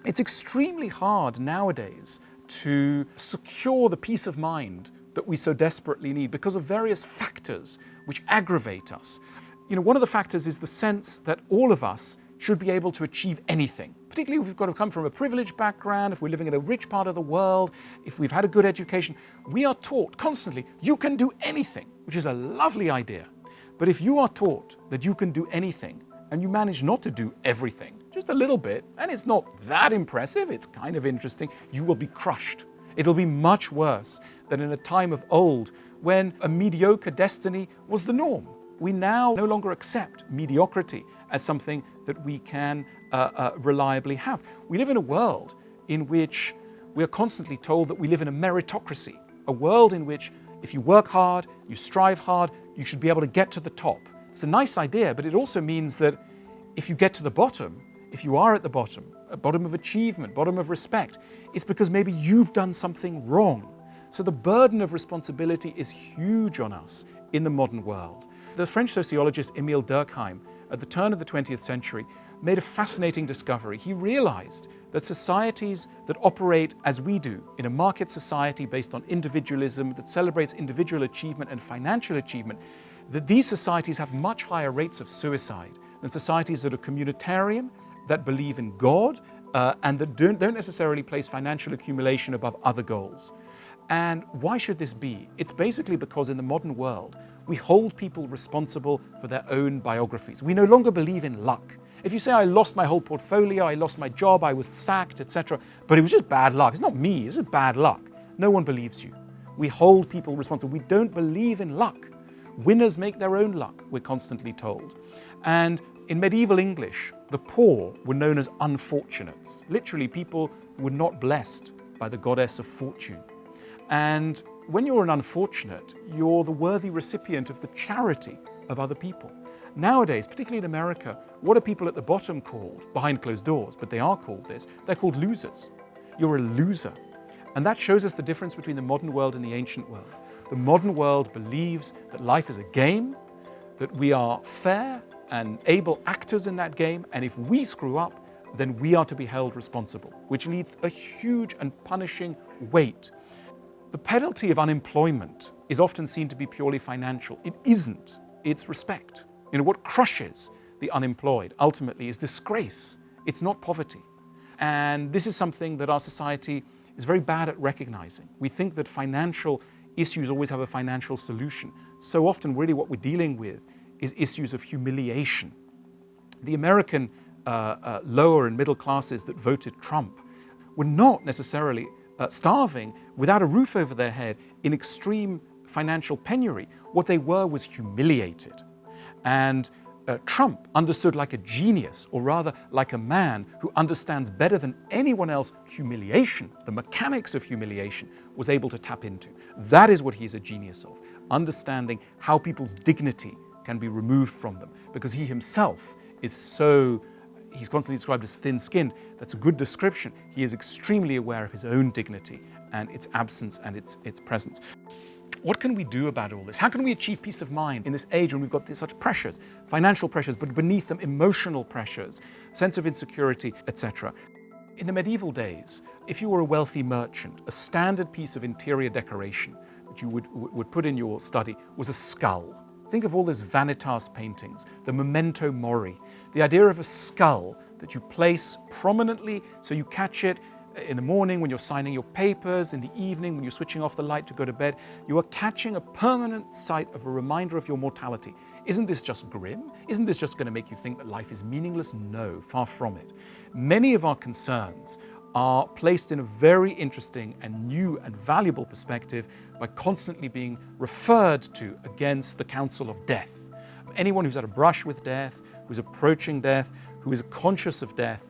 It's extremely hard nowadays to secure the peace of mind that we so desperately need because of various factors which aggravate us. One of the factors is the sense that all of us should be able to achieve anything, particularly if we've got to come from a privileged background, if we're living in a rich part of the world, if we've had a good education. We are taught constantly, you can do anything, which is a lovely idea. But if you are taught that you can do anything and you manage not to do everything, just a little bit, and it's not that impressive, it's kind of interesting, you will be crushed. It'll be much worse than in a time of old when a mediocre destiny was the norm. We now no longer accept mediocrity as something that we can reliably have. We live in a world in which we are constantly told that we live in a meritocracy, a world in which if you work hard, you strive hard, you should be able to get to the top. It's a nice idea, but it also means that if you get to the bottom, if you are at the bottom of achievement, bottom of respect, it's because maybe you've done something wrong. So the burden of responsibility is huge on us in the modern world. The French sociologist Émile Durkheim, at the turn of the 20th century, made a fascinating discovery. He realized that societies that operate as we do, in a market society based on individualism that celebrates individual achievement and financial achievement, that these societies have much higher rates of suicide than societies that are communitarian, that believe in God, and that don't necessarily place financial accumulation above other goals. And why should this be? It's basically because in the modern world, we hold people responsible for their own biographies. We no longer believe in luck. If you say, I lost my whole portfolio, I lost my job, I was sacked, etc., but it was just bad luck. It's not me, it's just bad luck. No one believes you. We hold people responsible. We don't believe in luck. Winners make their own luck, we're constantly told. And in medieval English, the poor were known as unfortunates. Literally, people who were not blessed by the goddess of fortune. And when you're an unfortunate, you're the worthy recipient of the charity of other people. Nowadays, particularly in America, what are people at the bottom called? Behind closed doors, but they are called this. They're called losers. You're a loser. And that shows us the difference between the modern world and the ancient world. The modern world believes that life is a game, that we are fair and able actors in that game, and if we screw up, then we are to be held responsible, which leads to a huge and punishing weight. The penalty of unemployment is often seen to be purely financial. It isn't. It's respect. What crushes the unemployed ultimately is disgrace. It's not poverty. And this is something that our society is very bad at recognizing. We think that financial issues always have a financial solution. So often, really, what we're dealing with is issues of humiliation. The American lower and middle classes that voted Trump were not necessarily starving without a roof over their head in extreme financial penury. What they were was humiliated. And Trump understood like a genius, or rather like a man who understands better than anyone else humiliation, the mechanics of humiliation, was able to tap into. That is what he is a genius of, understanding how people's dignity can be removed from them, because he himself is he's constantly described as thin-skinned. That's a good description. He is extremely aware of his own dignity and its absence and its presence. What can we do about all this? How can we achieve peace of mind in this age when we've got such pressures, financial pressures, but beneath them emotional pressures, sense of insecurity, etc.? In the medieval days, if you were a wealthy merchant, a standard piece of interior decoration that you would put in your study was a skull. Think of all those vanitas paintings, the memento mori, the idea of a skull that you place prominently so you catch it in the morning when you're signing your papers, in the evening when you're switching off the light to go to bed. You are catching a permanent sight of a reminder of your mortality. Isn't this just grim? Isn't this just going to make you think that life is meaningless? No, far from it. Many of our concerns are placed in a very interesting and new and valuable perspective by constantly being referred to against the counsel of death. Anyone who's had a brush with death, who's approaching death, who is conscious of death,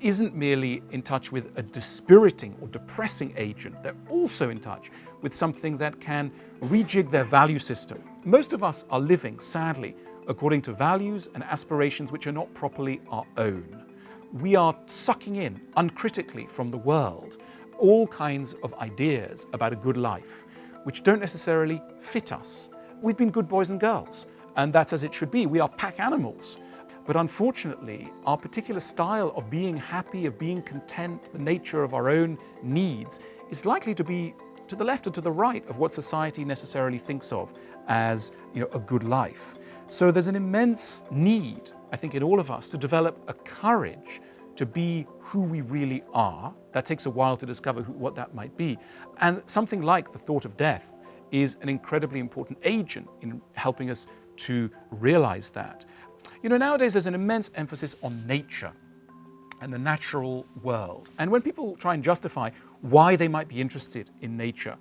isn't merely in touch with a dispiriting or depressing agent. They're also in touch with something that can rejig their value system. Most of us are living, sadly, according to values and aspirations which are not properly our own. We are sucking in uncritically from the world all kinds of ideas about a good life, which don't necessarily fit us. We've been good boys and girls, and that's as it should be. We are pack animals. But unfortunately, our particular style of being happy, of being content, the nature of our own needs, is likely to be to the left or to the right of what society necessarily thinks of as, a good life. So there's an immense need, I think, in all of us to develop a courage to be who we really are. That takes a while to discover what that might be. And something like the thought of death is an incredibly important agent in helping us to realize that. Nowadays there's an immense emphasis on nature and the natural world. And when people try and justify why they might be interested in nature,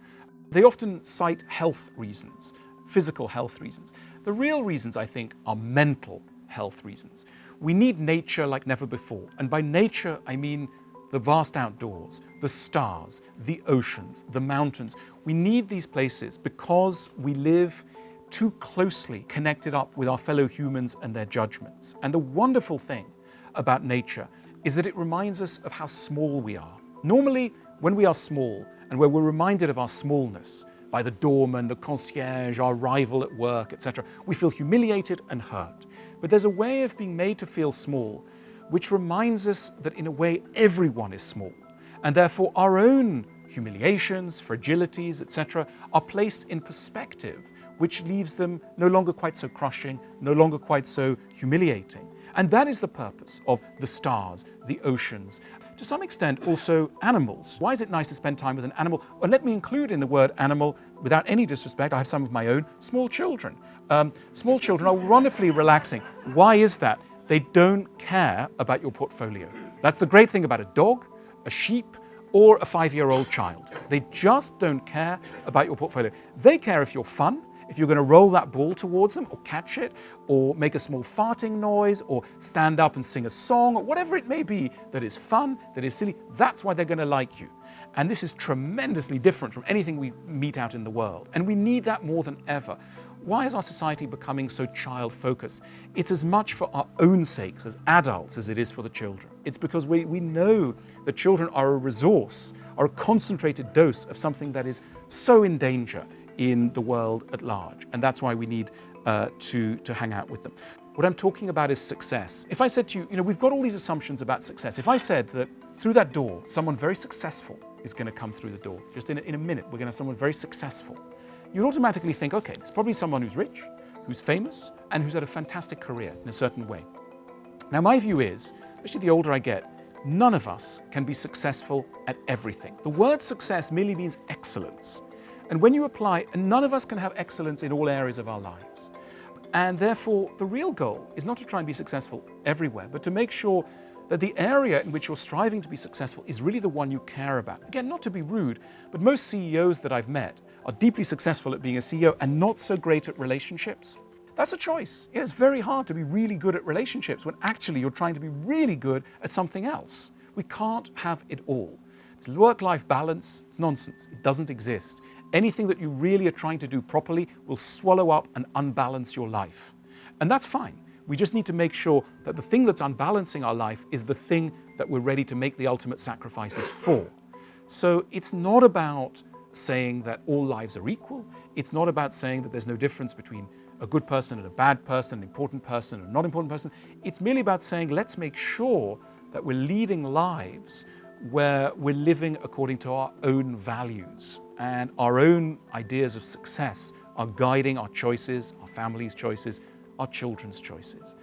they often cite health reasons, physical health reasons. The real reasons, I think, are mental health reasons. We need nature like never before. And by nature, I mean the vast outdoors, the stars, the oceans, the mountains. We need these places because we live too closely connected up with our fellow humans and their judgments. And the wonderful thing about nature is that it reminds us of how small we are. Normally, when we are small and where we're reminded of our smallness by the doorman, the concierge, our rival at work, etc., we feel humiliated and hurt. But there's a way of being made to feel small which reminds us that in a way everyone is small, and therefore our own humiliations, fragilities, etc., are placed in perspective, which leaves them no longer quite so crushing, no longer quite so humiliating. And that is the purpose of the stars, the oceans, to some extent also animals. Why is it nice to spend time with an animal? And let me include in the word animal, without any disrespect, I have some of my own, small children. Small children are wonderfully relaxing. Why is that? They don't care about your portfolio. That's the great thing about a dog, a sheep, or a 5-year-old child. They just don't care about your portfolio. They care if you're fun, if you're going to roll that ball towards them or catch it or make a small farting noise or stand up and sing a song or whatever it may be that is fun, that is silly. That's why they're going to like you. And this is tremendously different from anything we meet out in the world. And we need that more than ever. Why is our society becoming so child-focused? It's as much for our own sakes as adults as it is for the children. It's because we know that children are a resource, are a concentrated dose of something that is so in danger in the world at large. And that's why we need to hang out with them. What I'm talking about is success. If I said to you, we've got all these assumptions about success. If I said that through that door, someone very successful is going to come through the door, just in a minute, we're going to have someone very successful, you'd automatically think, okay, it's probably someone who's rich, who's famous, and who's had a fantastic career in a certain way. Now, my view is, especially the older I get, none of us can be successful at everything. The word success merely means excellence. And when you apply, and none of us can have excellence in all areas of our lives. And therefore, the real goal is not to try and be successful everywhere, but to make sure that the area in which you're striving to be successful is really the one you care about. Again, not to be rude, but most CEOs that I've met are deeply successful at being a CEO and not so great at relationships. That's a choice. It's very hard to be really good at relationships when actually you're trying to be really good at something else. We can't have it all. It's work-life balance. It's nonsense. It doesn't exist. Anything that you really are trying to do properly will swallow up and unbalance your life. And that's fine. We just need to make sure that the thing that's unbalancing our life is the thing that we're ready to make the ultimate sacrifices for. So it's not about saying that all lives are equal. It's not about saying that there's no difference between a good person and a bad person, an important person and a not important person. It's merely about saying, let's make sure that we're leading lives where we're living according to our own values and our own ideas of success are guiding our choices, our family's choices, our children's choices.